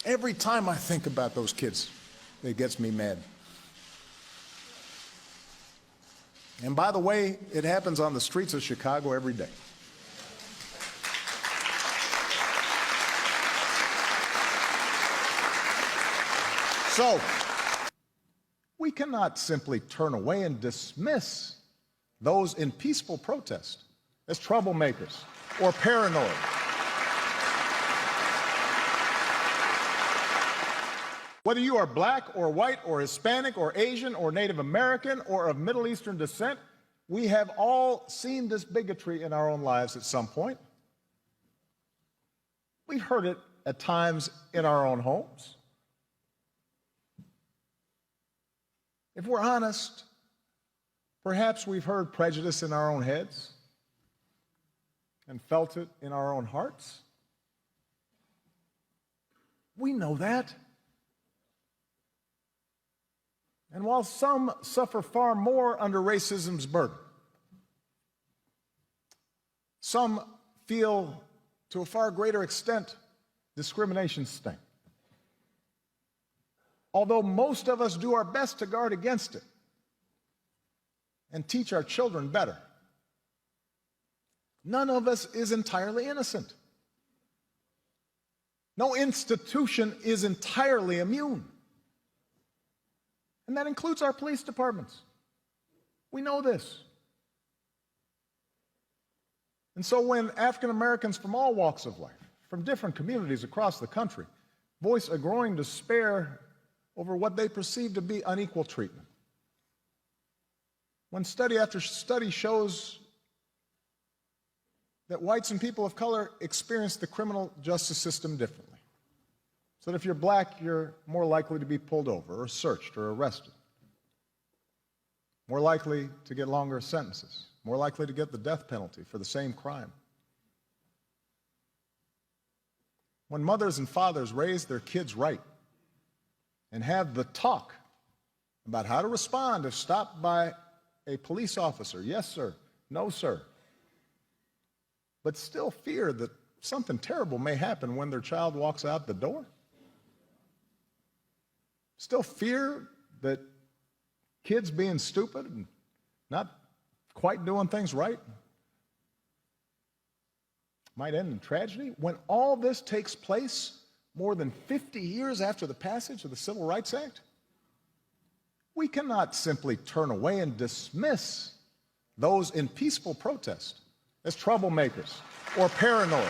Every time I think about those kids, it gets me mad. And by the way, it happens on the streets of Chicago every day. So, we cannot simply turn away and dismiss those in peaceful protest as troublemakers or paranoid. Whether you are black or white or Hispanic or Asian or Native American or of Middle Eastern descent, we have all seen this bigotry in our own lives at some point. We've heard it at times in our own homes. If we're honest, perhaps we've heard prejudice in our own heads and felt it in our own hearts. We know that. And while some suffer far more under racism's burden, some feel to a far greater extent discrimination's sting. Although most of us do our best to guard against it and teach our children better, none of us is entirely innocent. No institution is entirely immune. And that includes our police departments. We know this. And so when African Americans from all walks of life, from different communities across the country, voice a growing despair over what they perceive to be unequal treatment, when study after study shows that whites and people of color experience the criminal justice system differently, so that if you're black, you're more likely to be pulled over or searched or arrested, more likely to get longer sentences, more likely to get the death penalty for the same crime. When mothers and fathers raise their kids right and have the talk about how to respond if stopped by a police officer, yes sir, no sir, but still fear that something terrible may happen when their child walks out the door, still fear that kids being stupid and not quite doing things right might end in tragedy. When all this takes place more than 50 years after the passage of the Civil Rights Act, we cannot simply turn away and dismiss those in peaceful protest as troublemakers or paranoid